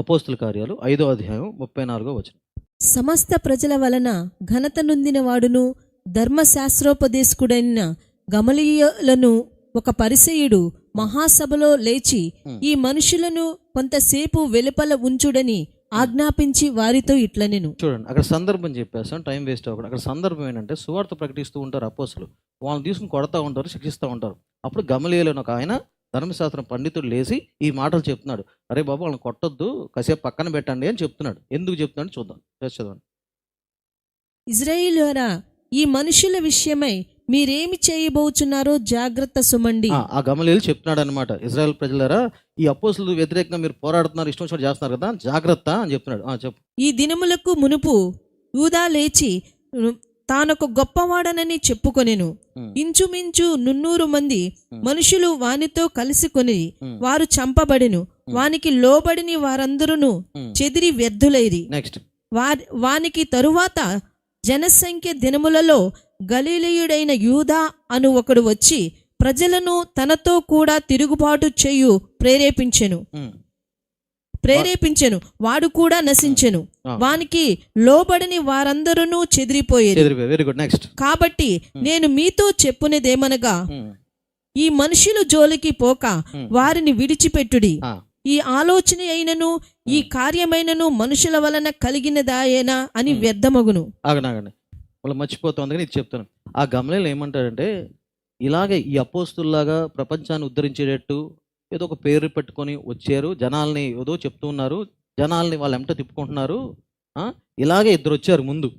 అపోస్తుల కార్యాలు 5వ అధ్యాయం 34వ వచనం. సమస్త ప్రజల వలన ఘనత నొందిన వాడును ధర్మశాస్త్రోపదేశకుడైన గమలీయులను ఒక పరిసయ్యుడు మహాసభలో లేచి ఈ మనుషులను కొంతసేపు వెలుపల ఉంచుడని ఆజ్ఞాపించి వారితో ఇట్లనెను. చూడండి, అక్కడ సందర్భం చెప్పేస్తాం, టైం వేస్ట్ అవ్వకుండా. అక్కడ సందర్భం ఏంటంటే సువార్త ప్రకటిస్తూ ఉంటారు అపోస్తులు, వాళ్ళని తీసుకుని కొడతా ఉంటారు, శిక్షిస్తూ ఉంటారు. అప్పుడు గమలీయులు ఒక ఆయన ధర్మశాస్త్రం పండితుడు లేచి ఈ మాటలు చెప్తున్నాడు. అరే బాబు, వాళ్ళని కొట్టొద్దు, కాసేపు పక్కన పెట్టండి అని చెప్తున్నాడు. ఎందుకు చెప్తున్నాడు చూద్దాం, చదవండి. ఇశ్రాయేలురా, ఈ మనుషుల విషయమై మీరేమి చేయబోచున్నారో జాగ్రత్త సుమండి. ఆ గమలీయులు చెప్తున్నాడు అనమాట, ఇజ్రాయెల్ ప్రజలారా, ఈ అపోస్తులు వ్యతిరేకంగా మీరు పోరాడుతున్నారు, ఇష్టం వచ్చినట్టు చేస్తున్నారు కదా, జాగ్రత్త అని చెప్తున్నాడు. చెప్పు. ఈ దినములకు మునుపు యూదా లేచి తానొక గొప్పవాడనని చెప్పుకొనెను. ఇంచుమించు 300 మంది మనుషులు వానితో కలిసికొని వారు చంపబడెను. వానికి లోబడిని వారందరూ చెదిరి వ్యర్థులైరి. వానికి తరువాత జనసంఖ్య దినములలో గలిలయుడైన యూదా అను ఒకడు వచ్చి ప్రజలను తనతో కూడా తిరుగుబాటు చేయు ప్రేరేపించెను. వాడు కూడా నశించెను. వానికి లోబడిని వారందరూ చెదిరిపోయారు. Very good. నెక్స్ట్. కాబట్టి నేను మీతో చెప్పునేదేమనగా, ఈ మనుషుల జోలికి పోక వారిని విడిచిపెట్టుడి. ఈ ఆలోచన అయినను ఈ కార్యమైనను మనుషుల వలన కలిగినదాయేనా అని వ్యర్థమగును. ఆగనాగండి, వాళ్ళు మర్చిపోతుంది కానీ ఇది చెప్తాను. ఆ గమలీయులు ఏమంటారంటే, ఇలాగే ఈ అపోస్తుల్లాగా ప్రపంచాన్ని ఉద్ధరించేటట్టు ఏదో ఒక పేరు పెట్టుకొని వచ్చారు, జనాల్ని ఏదో చెప్తూ ఉన్నారు, జనాల్ని వాళ్ళు ఎంట తిప్పుకుంటున్నారు. ఇలాగే ఇద్దరు వచ్చారు ముందు,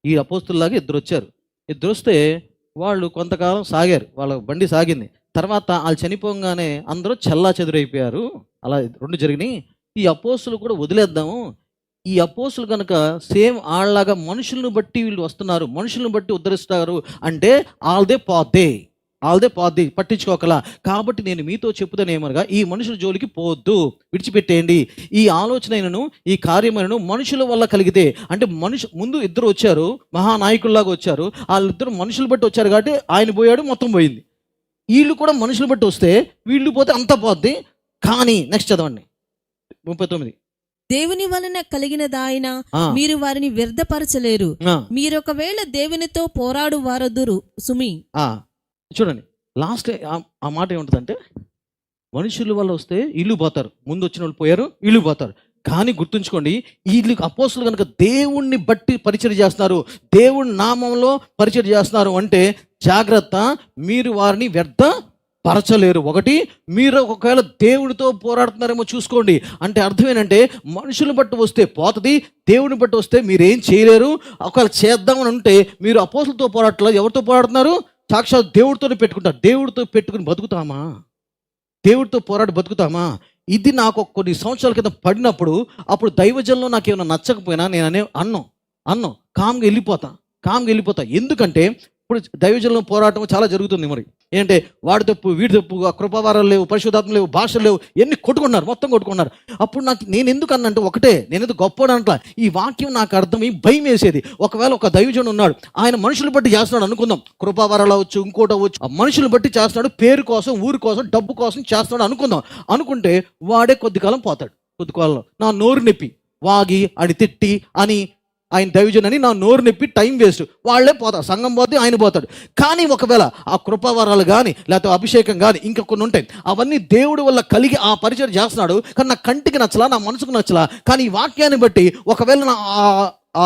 ఈ అపోస్తుల్లాగా ఇద్దరు వచ్చారు. ఇద్దరు వస్తే వాళ్ళు కొంతకాలం సాగారు, వాళ్ళ బండి సాగింది. తర్వాత వాళ్ళు చనిపోగానే అందరూ చెల్లా చెదురైపోయారు. అలా రెండు జరిగినాయి. ఈ అపోస్తులు కూడా వదిలేద్దాము, ఈ అపోస్తులు కనుక సేమ్ వాళ్ళలాగా మనుషులను బట్టి వీళ్ళు వస్తున్నారు, మనుషులను బట్టి ఉద్ధరిస్తారు అంటే వాళ్ళదే పోద్ది, పట్టించుకోకలా. కాబట్టి నేను మీతో చెప్పుతానేమనగా, ఈ మనుషుల జోలికి పోవద్దు, విడిచిపెట్టేయండి. ఈ ఆలోచనను ఈ కార్యమైనను మనుషుల వల్ల కలిగితే, అంటే ముందు ఇద్దరు వచ్చారు, మహానాయకుల్లాగా వచ్చారు, వాళ్ళిద్దరు మనుషులు బట్టి వచ్చారు కాబట్టి ఆయన పోయాడు, మొత్తం పోయింది. వీళ్ళు కూడా మనుషులు బట్టి వస్తే వీళ్ళు పోతే అంతా పోద్ది. కానీ నెక్స్ట్ చదవండి 39. దేవుని వలన కలిగినదాయన మీరు వారిని వ్యర్థపరచలేరు. మీరొకవేళ దేవునితో పోరాడు వారదురు సుమి. చూడండి, లాస్ట్ ఆ మాట ఏముంటుందంటే, మనుషుల వల్ల వస్తే ఇల్లు పోతారు, ముందు వచ్చిన వాళ్ళు పోయారు, ఇల్లు పోతారు. కానీ గుర్తుంచుకోండి, వీళ్ళు అపోస్తులు కనుక దేవుణ్ణి బట్టి పరిచయం చేస్తున్నారు, దేవుని నామంలో పరిచయం చేస్తున్నారు అంటే జాగ్రత్త, మీరు వారిని వ్యర్థపరచలేరు. ఒకటి, మీరు ఒకవేళ దేవుడితో పోరాడుతున్నారేమో చూసుకోండి. అంటే అర్థం ఏంటంటే, మనుషులు బట్టి వస్తే పోతుంది, దేవుని బట్టి వస్తే మీరేం చేయలేరు. ఒకవేళ చేద్దామని ఉంటే మీరు అపోస్తులతో పోరాడట్లేదు, ఎవరితో పోరాడుతున్నారు? సాక్షాత్ దేవుడితోనే పెట్టుకుంటారు. దేవుడితో పెట్టుకుని బతుకుతామా? దేవుడితో పోరాడి బతుకుతామా? ఇది నాకు కొన్ని సంవత్సరాల క్రితం పడినప్పుడు, అప్పుడు దైవజనంలో నాకు ఏమైనా నచ్చకపోయినా నేను అన్నం కామ్గా వెళ్ళిపోతా. ఎందుకంటే ఇప్పుడు దైవజనంలో పోరాటం చాలా జరుగుతుంది. మరి ఏంటంటే వాడి తప్పు, వీడి తప్పు, కృపావారాలు లేవు, పరిశుద్ధాత్మ లేవు, భాషలు లేవు, ఎన్ని మొత్తం కొట్టుకున్నారు. అప్పుడు నేను ఎందుకు అన్నంటే, ఒకటే, నేను ఎందుకు గొప్పడంట, ఈ వాక్యం నాకు అర్థమై భయం వేసేది. ఒకవేళ ఒక దైవజనుడు ఉన్నాడు, ఆయన మనుషులు బట్టి చేస్తున్నాడు అనుకుందాం, కృపావారాలు అవ్వచ్చు, ఇంకోటి అవ్వచ్చు, ఆ మనుషులు బట్టి చేస్తున్నాడు, పేరు కోసం, ఊరి కోసం, డబ్బు కోసం చేస్తున్నాడు అనుకుందాం. అనుకుంటే వాడే కొద్ది కాలం పోతాడు. కొద్ది కాలంలో నా నోరు నొప్పి వాగి అని తిట్టి అని ఆయన దైవజన్ అని నా నోరు నొప్పి టైం వేస్ట్, వాళ్ళే పోతారు, సంఘం పోతే ఆయన పోతాడు. కానీ ఒకవేళ ఆ కృపావరాలు కానీ లేకపోతే అభిషేకం కానీ ఇంకా కొన్ని ఉంటాయి, అవన్నీ దేవుడి వల్ల కలిగి ఆ పరిచయం చేస్తున్నాడు. కానీ నా కంటికి నచ్చలా, నా మనసుకు నచ్చలా. కానీ ఈ వాక్యాన్ని బట్టి ఒకవేళ నా ఆ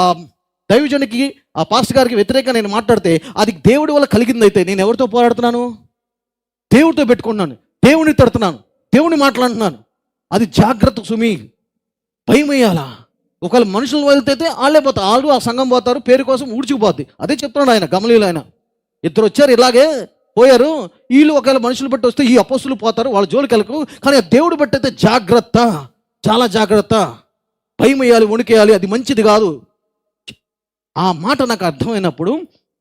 దైవజనికి, ఆ పాస్టర్ గారికి వ్యతిరేకంగా నేను మాట్లాడితే అది దేవుడి వల్ల కలిగింది. అయితే నేను ఎవరితో పోరాడుతున్నాను? దేవుడితో పెట్టుకున్నాను, దేవుడిని తడుతున్నాను, దేవుడిని మాట్లాడుతున్నాను. అది జాగ్రత్త సుమి, భయం వేయాలా. ఒకవేళ మనుషులు వెళ్తే వాళ్ళే పోతారు, వాళ్ళు ఆ సంఘం పోతారు, పేరు కోసం ఊడ్చుకుపోద్ది. అదే చెప్తున్నాడు ఆయన గమలీయులు. ఆయన ఇద్దరు వచ్చారు, ఇలాగే పోయారు. వీళ్ళు ఒకవేళ మనుషులు బట్టి వస్తే ఈ అపోస్తులు పోతారు, వాళ్ళ జోలికి వెళ్ళకు. కానీ దేవుడు బట్టి అయితే జాగ్రత్త, చాలా జాగ్రత్త, భయం వేయాలి, వణికేయాలి, అది మంచిది కాదు. ఆ మాట నాకు అర్థమైనప్పుడు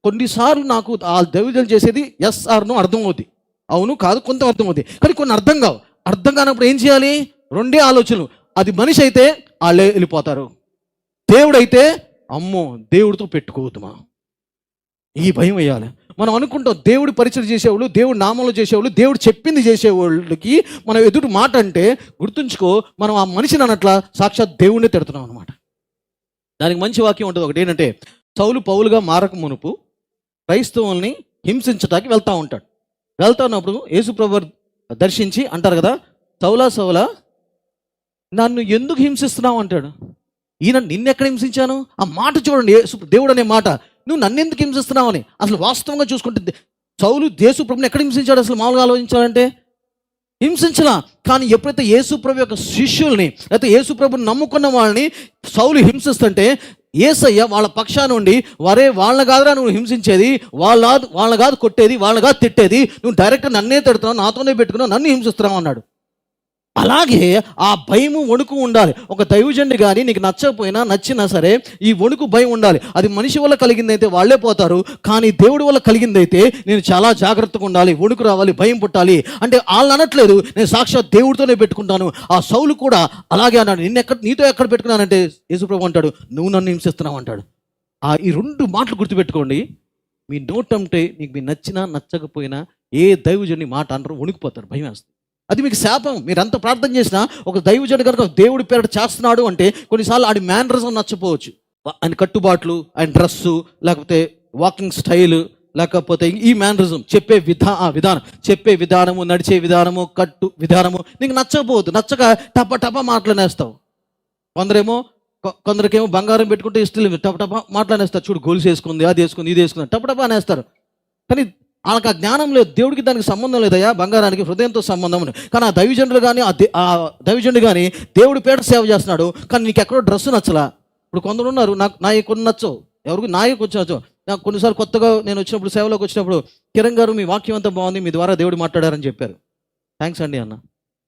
కొన్నిసార్లు నాకు ఆ దైవజనం చేసేది ఎస్ ఆర్ నో అర్థం అవుతుంది, అవును కాదు కొంత అర్థం అవుతుంది. కానీ కొన్ని అర్థం కావు. అర్థం కానప్పుడు ఏం చేయాలి? రెండే ఆలోచనలు. అది మనిషి అయితే వాళ్ళే వెళ్ళిపోతారు, దేవుడైతే అమ్మో దేవుడితో పెట్టుకోవద్దుమా, ఈ భయం వేయాలి. మనం అనుకుంటాం దేవుడి పరిచయం చేసేవాళ్ళు, దేవుడి నామంలో చేసేవాళ్ళు, దేవుడు చెప్పింది చేసేవాళ్ళకి మనం ఎదుటి మాట అంటే గుర్తుంచుకో, మనం ఆ మనిషిని అన్నట్ల సాక్షాత్ దేవుడిని తిడుతున్నాం అనమాట. దానికి మంచి వాక్యం ఉంటుంది ఒకటి, ఏంటంటే సౌలు పౌలుగా మారక మునుపు క్రైస్తవుల్ని హింసించడానికి వెళ్తూ ఉంటాడు. వెళ్తా ఉన్నప్పుడు యేసుప్రభు దర్శించి అంటారు కదా, సౌలా సౌలా నన్ను ఎందుకు హింసిస్తున్నావు అంటాడు. ఈయన నిన్నెక్కడ హింసించాను? ఆ మాట చూడండి, దేవుడు అనే మాట, నువ్వు నన్ను ఎందుకు హింసిస్తున్నావు అని. అసలు వాస్తవంగా చూసుకుంటే సౌలు యేసుప్రభుని ఎక్కడ హింసించాడు? అసలు మామూలుగా ఆలోచించాలంటే హింసించలా. కానీ ఎప్పుడైతే యేసుప్రభు యొక్క శిష్యుల్ని లేకపోతే యేసుప్రభుని నమ్ముకున్న వాళ్ళని సౌలు హింసిస్తుంటే యేసయ్య వాళ్ళ పక్షాన ఉండి, వరే వాళ్ళని కాదురా నువ్వు హింసించేది, వాళ్ళని కాదు కొట్టేది, వాళ్ళని కాదు తిట్టేది, నువ్వు డైరెక్ట్గా నన్నే తిడుతున్నావు, నాతోనే పెట్టుకున్నావు, నన్ను హింసిస్తున్నావు అన్నాడు. అలాగే ఆ భయము వణుకు ఉండాలి. ఒక దైవజనుడు కానీ నీకు నచ్చకపోయినా నచ్చినా సరే ఈ వణుకు భయం ఉండాలి. అది మనిషి వల్ల కలిగిందైతే వాళ్ళే పోతారు, కానీ దేవుడి వల్ల కలిగిందైతే నేను చాలా జాగ్రత్తగా ఉండాలి, వణుకు రావాలి, భయం పుట్టాలి. అంటే వాళ్ళు అనట్లేదు, నేను సాక్షాత్ దేవుడితోనే పెట్టుకుంటాను. ఆ సౌలు కూడా అలాగే అన్నాడు, నీతో ఎక్కడ పెట్టుకున్నానంటే యేసుప్రభు అంటాడు, నువ్వు నన్ను హింసిస్తున్నావు అంటాడు. ఈ రెండు మాటలు గుర్తుపెట్టుకోండి. మీ నోటంటే నీకు మీ నచ్చినా నచ్చకపోయినా ఏ దైవజనుని మాట అనరు, వణుకుపోతారు, భయం వేస్తుంది. అది మీకు శాపం. మీరు ఎంత ప్రార్థన చేసినా ఒక దైవజనుడు కనుక దేవుడి పేరిట చేస్తున్నాడు అంటే కొన్నిసార్లు ఆడి మేనరిజం నచ్చపోవచ్చు. ఆయన కట్టుబాట్లు, ఆయన డ్రెస్సు, లేకపోతే వాకింగ్ స్టైల్, లేకపోతే ఈ మేనరిజం, చెప్పే విధానం, చెప్పే విధానము, నడిచే విధానము, కట్టు విధానము నీకు నచ్చకపోవద్దు. నచ్చక టప టప మాట్లాడేస్తావు. కొందరికేమో బంగారం పెట్టుకుంటే ఇష్టం లేదు, టప టప మాట్లాడేస్తారు. చూడు గొలుసు వేసుకుంది, అది వేసుకుంది, ఇది వేసుకుంది, టప టప అనేస్తారు. కానీ వాళ్ళకి ఆ జ్ఞానం లేదు, దేవుడికి దానికి సంబంధం లేదయ్యా, బంగారానికి హృదయంతో సంబంధం ఉంది. కానీ ఆ దైవజనుడు కానీ ఆ దైవజనుడు కానీ దేవుడి పేట సేవ చేస్తున్నాడు, కానీ నీకు ఎక్కడో డ్రెస్సు నచ్చలా. ఇప్పుడు కొందరు ఉన్నారు, నాకు కొన్ని నచ్చవు, ఎవరికి నాయకు వచ్చి నాకు కొన్నిసార్లు కొత్తగా నేను వచ్చినప్పుడు సేవలోకి వచ్చినప్పుడు, కిరణ్ గారు మీ వాక్యం అంతా బాగుంది, మీ ద్వారా దేవుడు మాట్లాడారని చెప్పారు. థ్యాంక్స్ అండి అన్న.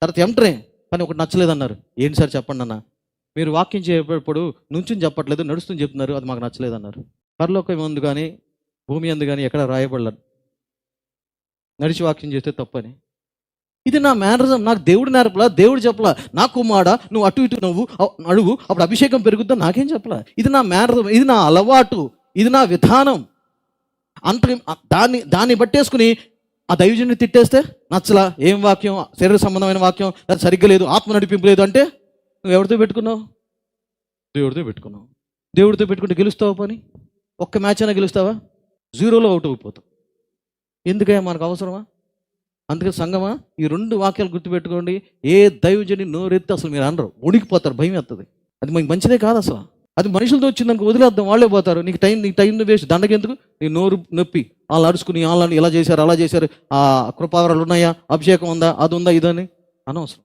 తర్వాత ఎంటరే కానీ ఒకటి నచ్చలేదన్నారు. ఏంటి సార్ చెప్పండి అన్న, మీరు వాక్యం చేయప్పుడు నుంచుని చెప్పట్లేదు, నడుస్తుంది చెప్తున్నారు, అది మాకు నచ్చలేదన్నారు. పరలోకం ఉంది కానీ భూమి అందు కానీ ఎక్కడ రాయబడలేదు నడిచి వాక్యం చేస్తే తప్పని. ఇది నా మేనరిజం, నాకు దేవుడు నేర్పలా, దేవుడు చెప్పలా. నా కుమారుడా నువ్వు అటు ఇటు నువ్వు అడుగు, అప్పుడు అభిషేకం పెరుగుద్దా, నాకేం చెప్పలా. ఇది నా మేనరిజం, ఇది నా అలవాటు, ఇది నా విధానం. దాన్ని బట్టేసుకుని ఆ దైవజనుని తిట్టేస్తే నచ్చలా, ఏం వాక్యం, శరీర సంబంధమైన వాక్యం, అది సరిగ్గా లేదు, ఆత్మ నడిపింపు లేదు అంటే నువ్వు ఎవరితో పెట్టుకున్నావు? దేవుడితో పెట్టుకున్నావు. దేవుడితో పెట్టుకుంటే గెలుస్తావా? పని ఒక్క మ్యాచ్ అయినా గెలుస్తావా? 0లో అవుట్ అయిపోతావు. ఎందుకయ్యా మనకు అవసరమా? అందుకే సంగమా, ఈ 2 వాక్యాలు గుర్తుపెట్టుకోండి. ఏ దైవజని నోరెత్తి అసలు మీరు అనరు, ఉడికిపోతారు, భయం వేస్తుంది. అది మనకి మంచిదే కాదు అసలు. అది మనుషులతో వచ్చిందనుకో వదిలేద్దాం, వాళ్ళే పోతారు. నీకు టైం వేస్ట్, దండకెందుకు? నీ నోరు నొప్పి, వాళ్ళు అరుచుకుని వాళ్ళని ఇలా చేశారు అలా చేశారు, ఆ కృపావరాలు ఉన్నాయా, అభిషేకం ఉందా, అది ఉందా, ఇదని అనవసరం.